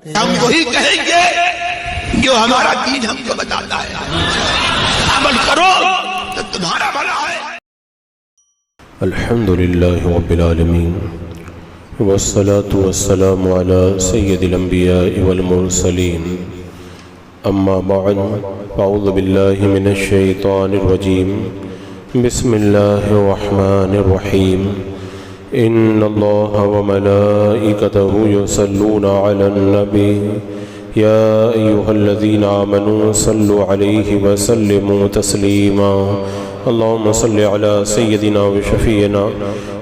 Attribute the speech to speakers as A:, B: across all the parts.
A: ہم وہی کہیں گے جو ہمارا دین ہم کو بتاتا ہے، عمل کرو تو تمہارا بھلا ہے۔
B: الحمدللہ رب العالمین والصلاة والسلام على سید الانبیاء والمرسلین، اما بعد فاعوذ باللہ من الشیطان الرجیم، بسم اللہ الرحمن الرحیم، ان اللہ وملائکتہ یصلون علی النبی یا ایہا الذین آمنوا صلوا علیہ وسلموا تسلیما، اللہم صل علی سیدنا وشفینا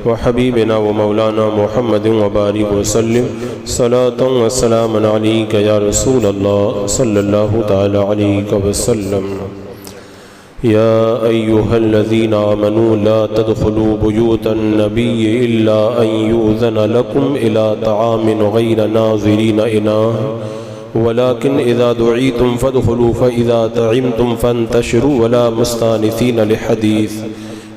B: وحبیبنا ومولانا محمد وبارک وسلم صلاة وسلاما علیک یا رسول اللہ صلی اللہ تعالی علیہ وسلم۔ یا ایہا الذین آمنوا لا تدخلوا بیوت النبی الا ان یؤذن لکم الی طعام غیر ناظرین اناہ ولكن إذا دعيتم فادخلوا فإذا طعمتم فانتشروا ولا مستانسين لحديث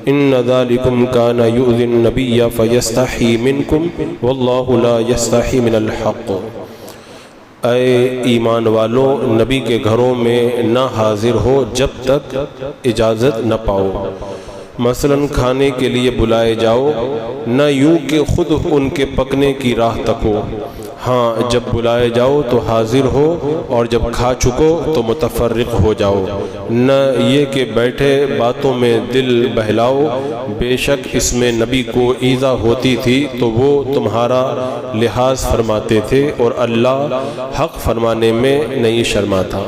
B: إن ذلكم كان يؤذي النبي فيستحي منكم والله لا يستحي من الحق۔ اے ایمان والو، نبی کے گھروں میں نہ حاضر ہو جب تک اجازت نہ پاؤ، مثلا کھانے کے لیے بلائے جاؤ، نہ یوں کہ خود ان کے پکنے کی راہ تکو، ہاں جب بلائے جاؤ تو حاضر ہو اور جب کھا چکو تو متفرق ہو جاؤ، نہ یہ کہ بیٹھے باتوں میں دل بہلاؤ، بے شک اس میں نبی کو ایذا ہوتی تھی تو وہ تمہارا لحاظ فرماتے تھے اور اللہ حق فرمانے میں نہیں شرماتا۔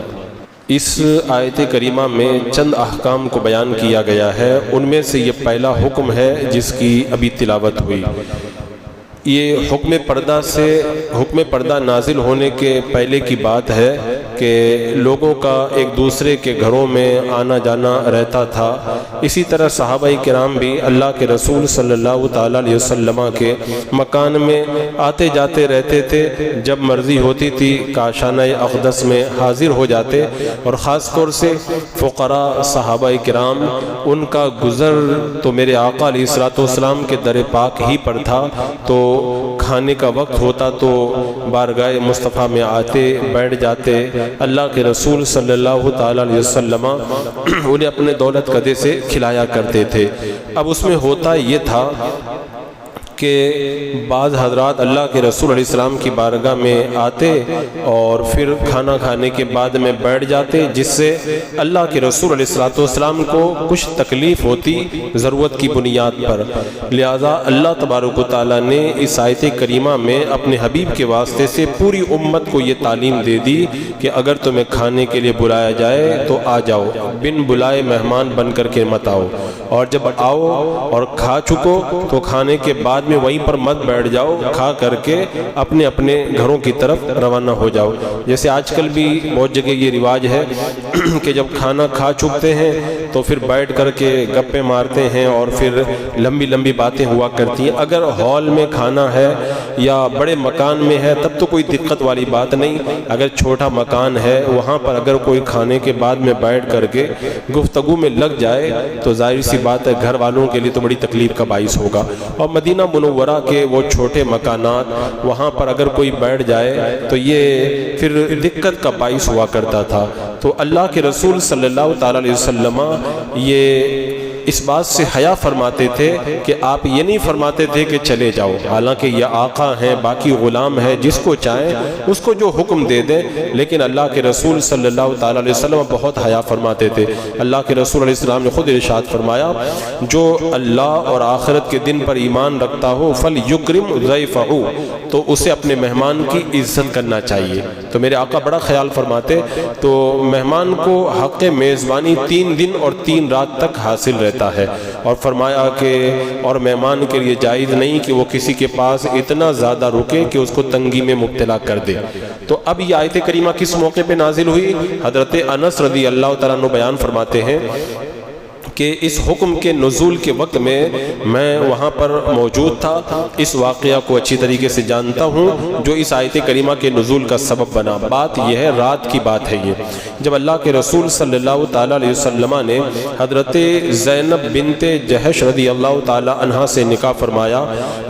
B: اس آیت کریمہ میں چند احکام کو بیان کیا گیا ہے، ان میں سے یہ پہلا حکم ہے جس کی ابھی تلاوت ہوئی۔ یہ حکم پردہ نازل ہونے کے پہلے کی بات ہے کہ لوگوں کا ایک دوسرے کے گھروں میں آنا جانا رہتا تھا۔ اسی طرح صحابہ کرام بھی اللہ کے رسول صلی اللہ تعالیٰ علیہ وسلم کے مکان میں آتے جاتے رہتے تھے، جب مرضی ہوتی تھی کاشانہ اقدس میں حاضر ہو جاتے، اور خاص طور سے فقراء صحابہ کرام، ان کا گزر تو میرے آقا علیہ الصلوۃ والسلام کے در پاک ہی پر تھا، تو کھانے کا وقت ہوتا تو بارگاہ مصطفیٰ میں آتے بیٹھ جاتے، اللہ کے رسول صلی اللہ تعالیٰ علیہ وسلم انہیں اپنے دولت قدے سے کھلایا کرتے تھے۔ اب اس میں ہوتا یہ تھا کہ بعض حضرات اللہ کے رسول علیہ السلام کی بارگاہ میں آتے اور پھر کھانا کھانے کے بعد میں بیٹھ جاتے، جس سے اللہ کے رسول علیہ السلام کو کچھ تکلیف ہوتی ضرورت کی بنیاد پر، لہذا اللہ تبارک و تعالیٰ نے اس آیت کریمہ میں اپنے حبیب کے واسطے سے پوری امت کو یہ تعلیم دے دی کہ اگر تمہیں کھانے کے لیے بلایا جائے تو آ جاؤ، بن بلائے مہمان بن کر کے مت آؤ، اور جب آؤ اور کھا چکو تو کھانے کے بعد میں وہیں پر مت بیٹھ جاؤ، کھا کر کے اپنے اپنے گھروں کی طرف روانہ ہو جاؤ۔ جیسے آج کل بھی بہت جگہ یہ رواج ہے کہ جب کھانا کھا چکتے ہیں تو پھر بیٹھ کر کے گپے مارتے ہیں اور پھر لمبی لمبی باتیں ہوا کرتی ہیں۔ اگر ہال میں کھانا ہے یا بڑے مکان میں ہے تب تو کوئی دقت والی بات نہیں، اگر چھوٹا مکان ہے وہاں پر اگر کوئی کھانے کے بعد میں بیٹھ کر کے گفتگو میں لگ جائے تو ظاہر سی بات ہے گھر والوں کے لیے تو بڑی تکلیف کا باعث ہوگا۔ اور مدینہ منورہ کے وہ چھوٹے مکانات، وہاں پر اگر کوئی بیٹھ جائے تو یہ پھر دقت کا باعث ہوا کرتا تھا۔ تو اللہ کے رسول صلی اللہ تعالیٰ علیہ وسلم یہ اس بات سے حیا فرماتے تھے کہ آپ یہ نہیں فرماتے تھے کہ چلے جاؤ، حالانکہ یہ آقا ہیں، باقی غلام ہیں، جس کو چاہیں اس کو جو حکم دے دیں، لیکن اللہ کے رسول صلی اللہ تعالیٰ علیہ وسلم بہت حیا فرماتے تھے۔ اللہ کے رسول علیہ السلام نے خود ارشاد فرمایا، جو اللہ اور آخرت کے دن پر ایمان رکھتا ہو فَلْيُكْرِمْ ضَيْفَهُ، تو اسے اپنے مہمان کی عزت کرنا چاہیے۔ تو میرے آقا بڑا خیال فرماتے، تو مہمان کو حق میزبانی 3 دن اور 3 رات تک حاصل رہتا ہے، اور فرمایا کہ اور مہمان کے لیے جائز نہیں کہ وہ کسی کے پاس اتنا زیادہ رکے کہ اس کو تنگی میں مبتلا کر دے۔ تو اب یہ آیت کریمہ کس موقع پہ نازل ہوئی؟ حضرت انس رضی اللہ تعالیٰ عنہ بیان فرماتے ہیں کہ اس حکم کے نزول کے وقت میں وہاں پر موجود تھا، اس واقعہ کو اچھی طریقے سے جانتا ہوں جو اس آیت کریمہ کے نزول کا سبب بنا۔ بات یہ ہے، رات کی بات ہے یہ، جب اللہ کے رسول صلی اللہ تعالیٰ علیہ وسلم نے حضرت زینب بنت جحش رضی اللہ تعالیٰ عنہ سے نکاح فرمایا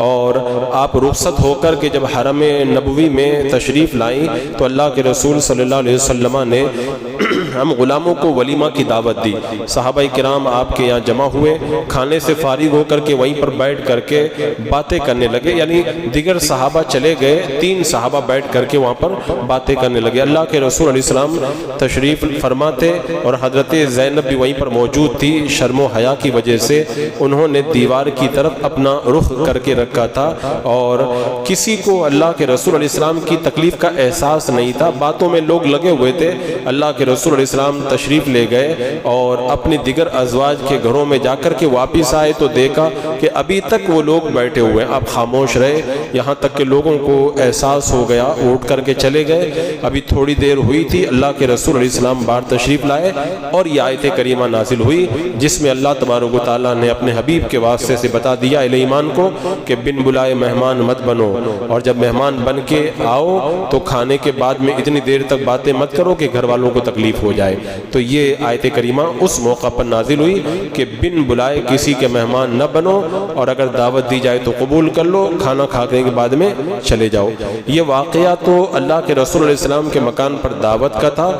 B: اور آپ رخصت ہو کر کے جب حرم نبوی میں تشریف لائیں تو اللہ کے رسول صلی اللہ علیہ وسلم نے ہم غلاموں کو ولیمہ کی دعوت دی۔ صحابہ کرام آپ کے یہاں جمع ہوئے، کھانے سے فارغ ہو کر کے وہیں پر بیٹھ کر کے باتیں کرنے لگے، یعنی دیگر صحابہ چلے گئے، 3 صحابہ بیٹھ کر کے وہاں پر باتیں کرنے لگے۔ اللہ کے رسول علیہ السلام تشریف فرماتے اور حضرت زینب بھی وہیں پر موجود تھی۔ شرم و حیا کی وجہ سے انہوں نے دیوار کی طرف اپنا رخ کر کے رکھا تھا اور کسی کو اللہ کے رسول علیہ السلام کی تکلیف کا احساس نہیں تھا، باتوں میں لوگ لگے ہوئے تھے۔ اللہ کے رسول علیہ السلام تشریف لے گئے اور اپنی دیگر ازواج کے گھروں میں جا کر کے واپس آئے تو دیکھا کہ ابھی تک وہ لوگ بیٹھے ہوئے ہیں۔ اب خاموش رہے یہاں تک کہ لوگوں کو احساس ہو گیا، اٹھ کر کے چلے گئے۔ ابھی تھوڑی دیر ہوئی تھی، اللہ کے رسول علیہ السلام باہر تشریف لائے اور یہ آیت کریمہ نازل ہوئی جس میں اللہ تبارک و تعالیٰ نے اپنے حبیب کے واسطے سے بتا دیا اہل ایمان کو کہ بن بلائے مہمان مت بنو، اور جب مہمان بن کے آؤ تو کھانے کے بعد میں اتنی دیر تک باتیں مت کرو کہ گھر والوں کو تکلیف ہو جائے۔ تو یہ آیت کریمہ اس موقع پر نازل ہوئی کہ بن بلائے کسی کے مہمان نہ بنو، اور اگر دعوت دی جائے تو قبول کر لو، کھانا کھانے کے بعد میں چلے جاؤ۔ یہ واقعہ تو اللہ کے رسول علیہ السلام کے مکان پر دعوت کا تھا،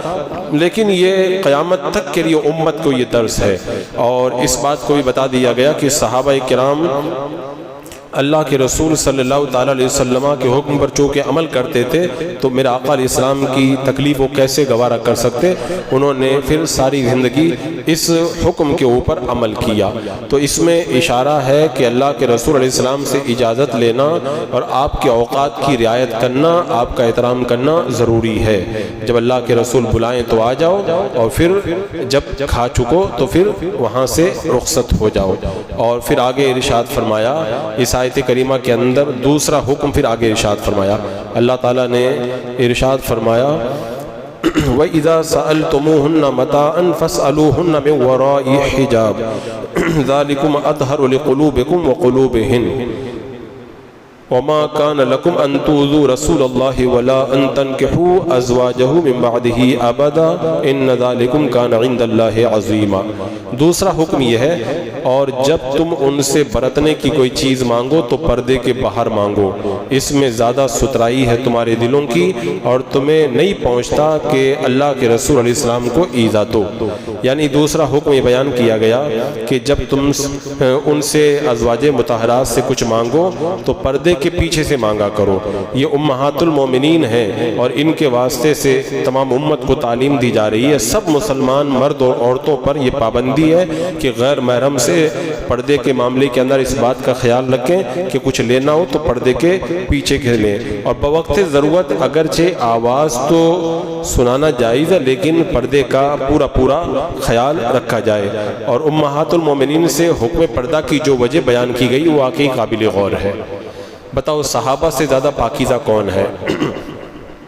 B: لیکن یہ قیامت تک کے لیے امت کو یہ درس ہے۔ اور اس بات کو بھی بتا دیا گیا کہ صحابہ کرام اللہ کے رسول صلی اللہ تعالیٰ علیہ وسلم کے حکم پر چونکہ عمل کرتے تھے تو میرا آقا علیہ السلام کی تکلیف وہ کیسے گوارا کر سکتے، انہوں نے پھر ساری زندگی اس حکم کے اوپر عمل کیا۔ تو اس میں اشارہ ہے کہ اللہ کے رسول علیہ السلام سے اجازت لینا اور آپ کے اوقات کی رعایت کرنا، آپ کا احترام کرنا ضروری ہے۔ جب اللہ کے رسول بلائیں تو آ جاؤ، اور پھر جب کھا چکو تو پھر وہاں سے رخصت ہو جاؤ۔ اور پھر آگے ارشاد فرمایا اس آیت کریمہ کے اندر دوسرا حکم پھر آگے ارشاد فرمایا، اللہ تعالیٰ نے ارشاد فرمایا وَإِذَا سَأَلْتُمُوهُنَّ مَتَاعًا فَاسْأَلُوهُنَّ مِنْ وَرَاءِ حِجَابٍ ذَلِكُمْ أَطْهَرُ لِقُلُوبِكُمْ وَقُلُوبِهِنْ وما كان لكم أن تؤذوا رسول الله ولا أن تنكحوا أزواجه من بعده أبدا إن ذلكم كان عند الله عظيما۔ دوسرا حکم یہ ہے اور جب تم ان سے برتنے کی کوئی چیز مانگو تو پردے کے باہر مانگو، اس میں زیادہ ستھرائی ہے تمہارے دلوں کی اور تمہیں نہیں پہنچتا کہ اللہ کے رسول علیہ السلام کو ایذا دو۔ یعنی دوسرا حکم یہ بیان کیا گیا کہ جب تم ان سے ازواج مطہرات سے کچھ مانگو تو پردے کے پیچھے سے مانگا کرو۔ یہ امہات المومنین ہیں اور ان کے واسطے سے تمام امت کو تعلیم دی جا رہی ہے۔ سب مسلمان مرد اور عورتوں پر یہ پابندی ہے کہ غیر محرم سے پردے کے معاملے کے اندر اس بات کا خیال رکھیں کہ کچھ لینا ہو تو پردے کے پیچھے کے لیں، اور بوقت ضرورت اگرچہ آواز تو سنانا جائز ہے لیکن پردے کا پورا خیال رکھا جائے۔ اور امہات المومنین سے حکم پردہ کی جو وجہ بیان کی گئی وہ واقعی قابل غور ہے۔ بتاؤ صحابہ سے زیادہ پاکیزہ کون ہے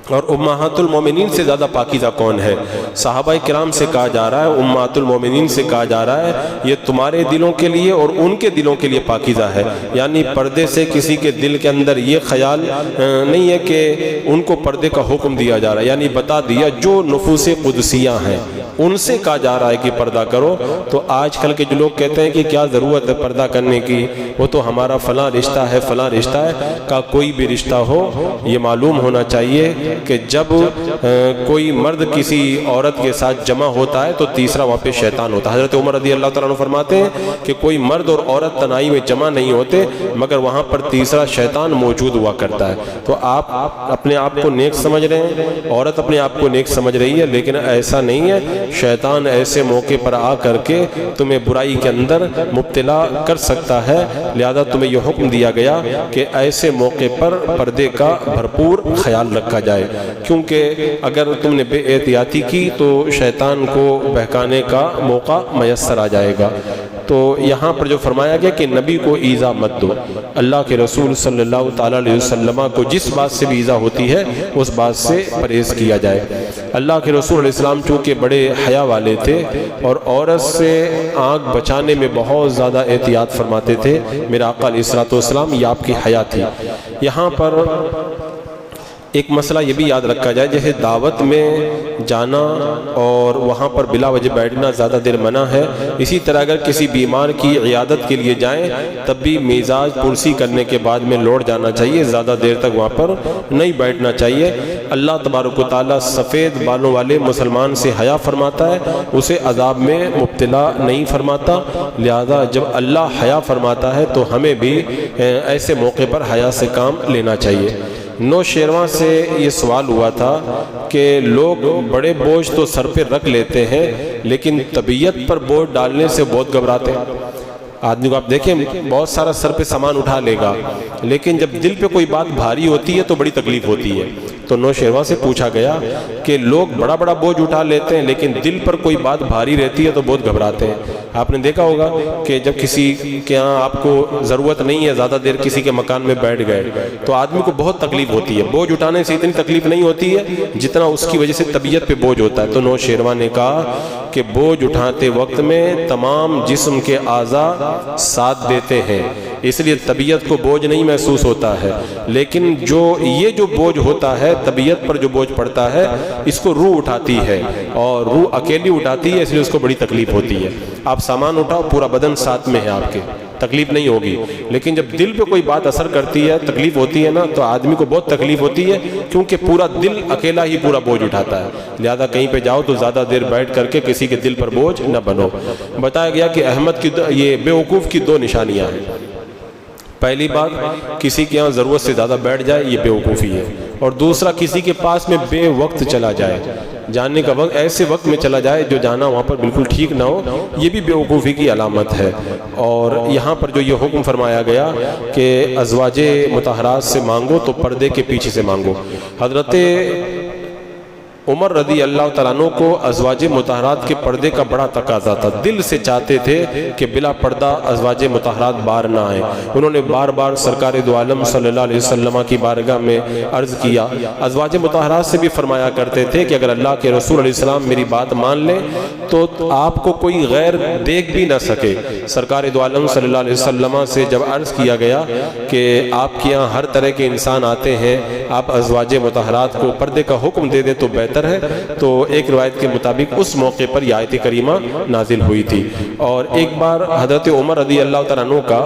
B: اور امہات المومنین سے زیادہ پاکیزہ کون ہے؟ صحابہ کرام سے کہا جا رہا ہے، امہات المومنین سے کہا جا رہا ہے یہ تمہارے دلوں کے لیے اور ان کے دلوں کے لیے پاکیزہ ہے۔ یعنی پردے سے کسی کے دل کے اندر یہ خیال نہیں ہے کہ ان کو پردے کا حکم دیا جا رہا ہے، یعنی بتا دیا جو نفوس قدسیہ ہیں ان سے کہا جا رہا ہے کہ پردہ کرو۔ تو آج کل کے جو لوگ کہتے ہیں کہ کیا ضرورت ہے پردہ کرنے کی، وہ تو ہمارا فلاں رشتہ ہے فلاں رشتہ ہے، کا کوئی بھی رشتہ ہو یہ معلوم ہونا چاہیے کہ جب کوئی مرد کسی عورت کے ساتھ جمع ہوتا ہے تو تیسرا وہاں پہ شیطان ہوتا ہے۔ حضرت عمر رضی اللہ تعالیٰ عنہ فرماتے ہیں کہ کوئی مرد اور عورت تنہائی میں جمع نہیں ہوتے مگر وہاں پر تیسرا شیطان موجود ہوا کرتا ہے۔ تو آپ اپنے آپ کو نیک سمجھ رہے ہیں، عورت اپنے آپ کو نیک سمجھ رہی ہے، لیکن ایسا نہیں ہے۔ شیطان ایسے موقع پر آ کر کے تمہیں برائی کے اندر مبتلا کر سکتا ہے، لہذا تمہیں یہ حکم دیا گیا کہ ایسے موقع پر پردے کا بھرپور خیال رکھا جائے، کیونکہ اگر تم نے بے احتیاطی کی تو شیطان کو بہکانے کا موقع میسر آ جائے گا۔ تو یہاں پر جو فرمایا گیا کہ نبی کو ایذا مت دو، اللہ کے رسول صلی اللہ تعالیٰ علیہ وسلم کو جس بات سے بھی ایذا ہوتی ہے اس بات سے پرہیز کیا جائے۔ اللہ کے رسول علیہ السلام چونکہ بڑے حیا والے تھے اور عورت سے آنکھ بچانے میں بہت زیادہ احتیاط فرماتے تھے، میرا آقا علیہ السلام یہ آپ کی حیا تھی۔ یہاں پر ایک مسئلہ یہ بھی یاد رکھا جائے، جیسے دعوت میں جانا اور وہاں پر بلا وجہ بیٹھنا زیادہ دیر منع ہے، اسی طرح اگر کسی بیمار کی عیادت کے لیے جائیں تب بھی مزاج پرسی کرنے کے بعد میں لوٹ جانا چاہیے، زیادہ دیر تک وہاں پر نہیں بیٹھنا چاہیے۔ اللہ تبارک و تعالیٰ سفید بالوں والے مسلمان سے حیا فرماتا ہے، اسے عذاب میں مبتلا نہیں فرماتا، لہذا جب اللہ حیا فرماتا ہے تو ہمیں بھی ایسے موقع پر حیا سے کام لینا چاہیے۔ نوشیرواں سے یہ سوال ہوا تھا کہ لوگ بڑے بوجھ تو سر پہ رکھ لیتے ہیں لیکن طبیعت پر بوجھ ڈالنے سے بہت گھبراتے ہیں۔ آدمی کو آپ دیکھیں بہت سارا سر پہ سامان اٹھا لے گا لیکن جب دل پہ کوئی بات بھاری ہوتی ہے تو بڑی تکلیف ہوتی ہے۔ تو نوشیرواں سے پوچھا گیا کہ لوگ بڑا بڑا بوجھ اٹھا لیتے ہیں لیکن دل پر کوئی بات بھاری رہتی ہے تو بہت گھبراتے ہیں۔ آپ نے دیکھا ہوگا کہ جب کسی کے یہاں آپ کو ضرورت نہیں ہے، زیادہ دیر کسی کے مکان میں بیٹھ گئے تو آدمی کو بہت تکلیف ہوتی ہے۔ بوجھ اٹھانے سے اتنی تکلیف نہیں ہوتی ہے جتنا اس کی وجہ سے طبیعت پہ بوجھ ہوتا ہے۔ تو نوشیرواں نے کہا کہ بوجھ اٹھاتے وقت میں تمام جسم کے اعضاء ساتھ دیتے ہیں، اس لیے طبیعت کو بوجھ نہیں محسوس ہوتا ہے، لیکن یہ جو بوجھ ہوتا ہے، طبیعت پر جو بوجھ پڑتا ہے، اس کو روح اٹھاتی ہے اور روح اکیلی اٹھاتی ہے، اس لیے اس کو بڑی تکلیف ہوتی ہے۔ آپ سامان اٹھاؤ، پورا بدن ساتھ میں ہے آپ کے، تکلیف نہیں ہوگی، لیکن جب دل پہ کوئی بات اثر کرتی ہے، تکلیف ہوتی ہے نا، تو آدمی کو بہت تکلیف ہوتی ہے کیونکہ پورا دل اکیلا ہی پورا بوجھ اٹھاتا ہے۔ لہذا کہیں پہ جاؤ تو زیادہ دیر بیٹھ کر کے کسی کے دل پر بوجھ نہ بنو۔ بتایا گیا کہ احمد کی یہ بیوقوف کی دو نشانیاں ہیں۔ پہلی بات، کسی کے یہاں ضرورت سے زیادہ بیٹھ جائے، یہ بیوقوفی ہے، اور دوسرا کسی کے پاس میں بے وقت چلا جائے، جانے کا وقت ایسے وقت میں چلا جائے جو جانا وہاں پر بالکل ٹھیک نہ ہو، یہ بھی بیوقوفی کی علامت ہے۔ اور یہاں پر جو یہ حکم فرمایا گیا کہ ازواج مطہرات سے مانگو تو پردے کے پیچھے سے مانگو، حضرت عمر رضی اللہ تعالیٰ عنہ کو ازواج مطہرات کے پردے کا بڑا تقاضا تھا، دل سے چاہتے تھے کہ بلا پردہ ازواج مطہرات بار نہ آئیں۔ انہوں نے بار بار سرکار دو عالم صلی اللہ علیہ وسلم کی بارگاہ میں عرض کیا، ازواج مطہرات سے بھی فرمایا کرتے تھے کہ اگر اللہ کے رسول علیہ السلام میری بات مان لیں تو آپ کو کوئی غیر دیکھ بھی نہ سکے۔ سرکار دو عالم صلی اللہ علیہ وسلم سے جب عرض کیا گیا کہ آپ کے یہاں ہر طرح کے انسان آتے ہیں، آپ ازواج مطہرات کو پردے کا حکم دے دیں تو بہتر ہے، تو ایک روایت کے مطابق اس موقع پر یہ آیت کریمہ نازل ہوئی تھی۔ اور ایک بار حضرت عمر رضی اللہ تعالیٰ عنہ کا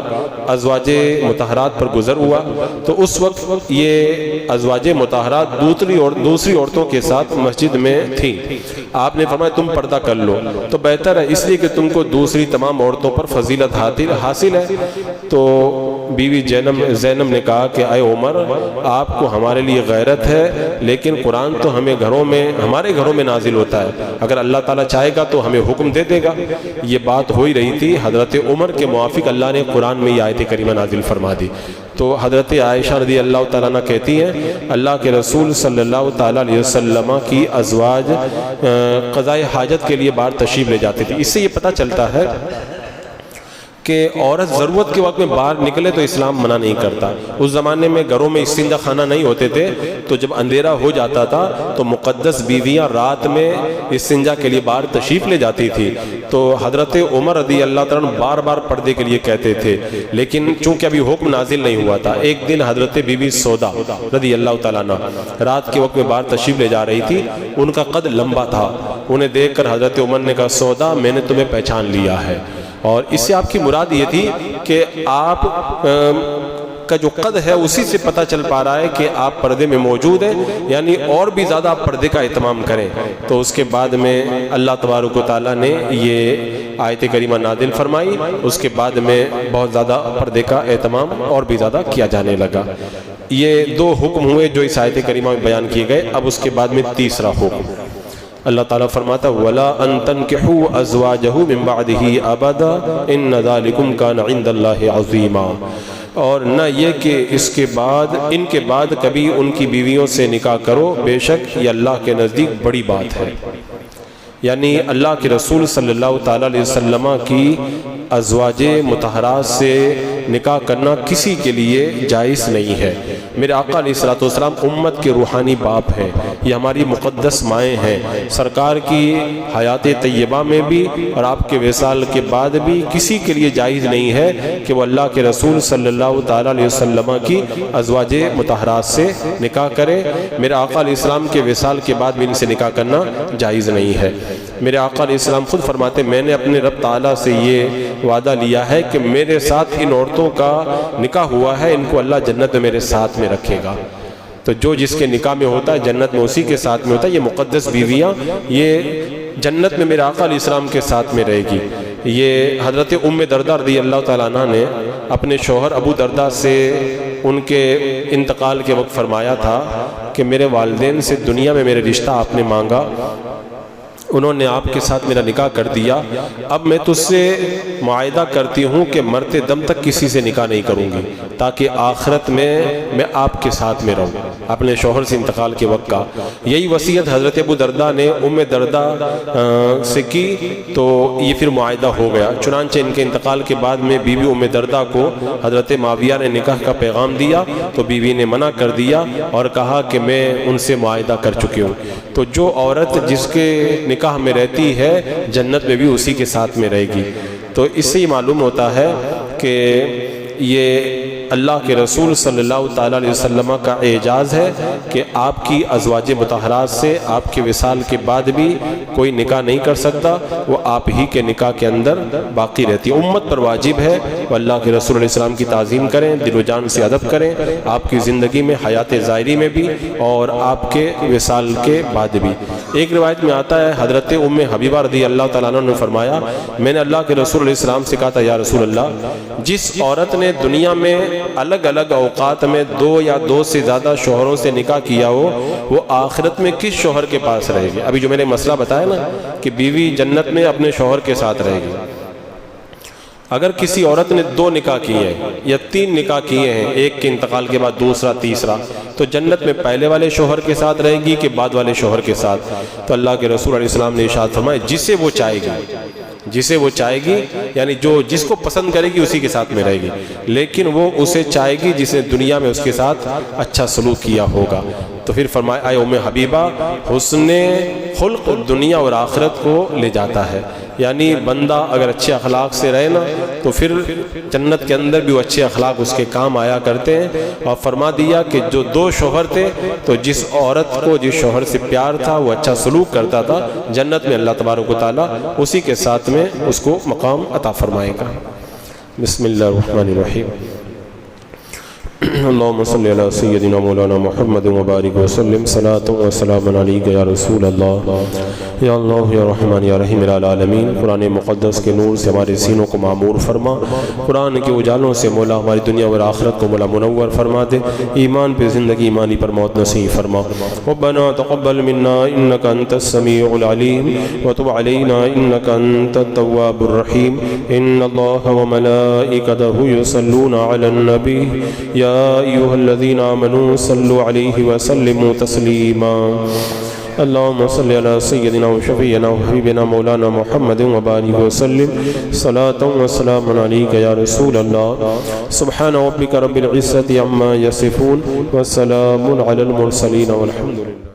B: ازواج مطہرات پر گزر ہوا تو اس وقت یہ ازواج مطہرات دوسری عورتوں کے ساتھ مسجد میں تھیں۔ آپ نے فرمایا تم پردہ کر لو تو بہتر ہے، اس لیے کہ تم کو دوسری تمام عورتوں پر فضیلت حاصل ہے۔ تو بیوی زینب نے کہا کہ اے عمر، آپ کو ہمارے لیے غیرت ہے، لیکن قرآن تو ہمارے گھروں میں نازل ہوتا ہے، اگر اللہ تعالیٰ چاہے گا تو ہمیں حکم دے دے گا۔ یہ بات ہو ہی رہی تھی، حضرت عمر کے موافق اللہ نے قرآن میں یہ آیت کریمہ نازل فرما دی۔ تو حضرت عائشہ رضی اللہ تعالیٰ عنہ کہتی ہیں اللہ کے رسول صلی اللہ تعالیٰ علیہ وسلم کی ازواج قضاء حاجت کے لیے باہر تشریف لے جاتی تھی۔ اس سے یہ پتہ چلتا ہے کہ عورت ضرورت کے وقت میں باہر نکلے تو اسلام منع نہیں کرتا۔ اس زمانے میں گھروں میں استنجا خانہ نہیں ہوتے تھے، تو جب اندھیرا ہو جاتا تھا تو مقدس بیویاں رات میں استنجا کے لیے باہر تشریف لے جاتی تھی۔ تو حضرت عمر رضی اللہ تعالیٰ عنہ بار بار پردے کے لیے کہتے تھے، لیکن چونکہ ابھی حکم نازل نہیں ہوا تھا، ایک دن حضرت بیوی سودا رضی اللہ تعالیٰ عنہ رات کے وقت میں باہر تشریف لے جا رہی تھی، ان کا قد لمبا تھا، انہیں دیکھ کر حضرت عمر نے کہا سودا میں نے تمہیں پہچان لیا ہے۔ اور اس سے آپ کی مراد یہ تھی کہ آپ کا جو قد ہے اسی سے پتہ چل پا رہا ہے کہ آپ پردے میں موجود ہیں، یعنی اور بھی زیادہ آپ پردے کا اہتمام کریں۔ تو اس کے بعد میں اللہ تبارک و تعالیٰ نے یہ آیت کریمہ نازل فرمائی، اس کے بعد میں بہت زیادہ پردے کا اہتمام اور بھی زیادہ کیا جانے لگا۔ یہ دو حکم ہوئے جو اس آیت کریمہ میں بیان کیے گئے۔ اب اس کے بعد میں تیسرا حکم اللہ تعالیٰ فرماتا وَلَا أَن تَنْكِحُوا أَزْوَاجَهُ مِن بَعْدِهِ أَبَدًا إِنَّ ذَلِكُمْ كَانَ عِندَ اللَّهِ عَظِيمًا، اور نہ یہ کہ ان کے بعد کبھی ان کی بیویوں سے نکاح کرو، بے شک یہ اللہ کے نزدیک بڑی بات ہے۔ یعنی اللہ کے رسول صلی اللہ تعالیٰ علیہ وسلم کی ازواج مطہرات سے نکاح کرنا کسی کے لیے جائز نہیں ہے۔ میرے آقا علیہ الصلوۃ والسلام امت کے روحانی باپ ہیں، یہ ہماری مقدس مائیں ہیں۔ سرکار کی حیات طیبہ میں بھی اور آپ کے وصال کے بعد بھی کسی کے لیے جائز نہیں ہے کہ وہ اللہ کے رسول صلی اللہ تعالیٰ علیہ وسلم کی ازواج مطہرات سے نکاح کرے۔ میرے آقا علیہ السلام کے وصال کے بعد بھی ان سے نکاح کرنا جائز نہیں ہے۔ میرے آقا علیہ السلام خود فرماتے میں نے اپنے رب تعالیٰ سے یہ وعدہ لیا ہے کہ میرے ساتھ ان عورتوں کا نکاح ہوا ہے، ان کو اللہ جنت میں میرے ساتھ میں رکھے گا۔ تو جو جس کے نکاح میں ہوتا ہے جنت میں اسی کے ساتھ میں ہوتا ہے۔ یہ مقدس بیویاں یہ جنت میں میرے آقا علیہ السلام کے ساتھ میں رہے گی۔ یہ حضرت ام دردہ رضی اللہ تعالیٰ عنہ نے اپنے شوہر ابو دردہ سے ان کے انتقال کے وقت فرمایا تھا کہ میرے والدین سے دنیا میں میرے رشتہ آپ نے مانگا، انہوں نے آپ کے ساتھ میرا نکاح کر دیا، اب میں تجھ سے معاہدہ کرتی ہوں کہ مرتے دم تک کسی سے نکاح نہیں کروں گی تاکہ آخرت میں آپ کے ساتھ میں رہوں۔ اپنے شوہر سے انتقال کے وقت کا یہی وصیت حضرت ابو دردہ نے ام دردہ سے کی، تو یہ پھر معاہدہ ہو گیا۔ چنانچہ ان کے انتقال کے بعد میں بیوی ام دردہ کو حضرت معاویہ نے نکاح کا پیغام دیا تو بیوی نے منع کر دیا اور کہا کہ میں ان سے معاہدہ کر چکی ہوں۔ تو جو عورت جس کے نکاح میں رہتی ہے جنت میں بھی اسی کے ساتھ میں رہے گی۔ تو اس سے ہی معلوم ہوتا ہے کہ یہ اللہ کے رسول صلی اللہ تعالیٰ علیہ وسلم کا اعجاز ہے کہ آپ کی ازواج مطہرات سے آپ کے وصال کے بعد بھی کوئی نکاح نہیں کر سکتا، وہ آپ ہی کے نکاح کے اندر باقی رہتی ہے۔ امت پر واجب ہے وہ اللہ کے رسول علیہ السلام کی تعظیم کریں، دل و جان سے ادب کریں، آپ کی زندگی میں حیات ظاہری میں بھی اور آپ کے وصال کے بعد بھی۔ ایک روایت میں آتا ہے حضرت ام حبیبہ رضی اللہ تعالیٰ عنہ نے فرمایا میں نے اللہ کے رسول علیہ السلام سے کہا تھا یا رسول اللہ، جس عورت نے دنیا میں الگ الگ اوقات میں 2 یا 2 سے زیادہ شوہروں سے نکاح کیا ہو وہ آخرت میں کس شوہر کے پاس رہے گی؟ ابھی جو میں نے مسئلہ بتایا نا کہ بیوی جنت میں اپنے شوہر کے ساتھ رہے گی۔ اگر کسی عورت نے 2 نکاح کیے ہیں یا 3 نکاح کیے ہیں، ایک کے انتقال کے بعد دوسرا تیسرا، تو جنت میں پہلے والے شوہر کے ساتھ رہے گی کہ بعد والے شوہر کے ساتھ؟ تو اللہ کے رسول علیہ السلام نے ارشاد فرمایا جسے وہ چاہے گی، جسے وہ چاہے گی یعنی جو جس کو پسند کرے گی اسی کے ساتھ میں رہے گی، لیکن وہ اسے چاہے گی جسے دنیا میں اس کے ساتھ اچھا سلوک کیا ہوگا۔ تو پھر فرمایا اے ام حبیبہ حسن خلق دنیا اور آخرت کو لے جاتا ہے، یعنی بندہ اگر اچھے اخلاق سے رہے نا تو پھر جنت کے اندر بھی وہ اچھے اخلاق اس کے کام آیا کرتے ہیں۔ اور فرما دیا کہ جو 2 شوہر تھے تو جس عورت کو جس شوہر سے پیار تھا وہ اچھا سلوک کرتا تھا، جنت میں اللہ تبارک و تعالیٰ اسی کے ساتھ میں اس کو مقام عطا فرمائے گا۔ بسم اللہ الرحمن الرحیم۔ اللہم صلی علی سیدنا مولانا محمد مبارک وسلم صلاۃ و سلام علیک یا رسول اللہ یا اللہ یا رحمان یا رحیم العالمین۔ قرآن مقدس کے نور سے ہمارے سینوں کو معمور فرما، قرآن کے اجالوں سے مولا ہماری دنیا اور آخرت کو مولا منور فرما دے، ایمان پہ زندگی ایمانی پر موت نصیب فرما۔ ربنا تقبل منا انک انت السمیع العلیم وتب علینا انک انت التواب الرحیم۔ ان اللہ وملائکتہ یصلون علی النبی یا ایھا الذین آمنوا صلوا علیہ وسلموا تسلیما۔ اللہم صلی علی سیدنا و شفیعنا و حبیبنا مولانا محمد وبارک وسلم صلاۃ و سلام علیک یا رسول اللہ۔ سبحان ربک رب العزۃ عما یصفون وسلام علی المرسلین والحمد للہ۔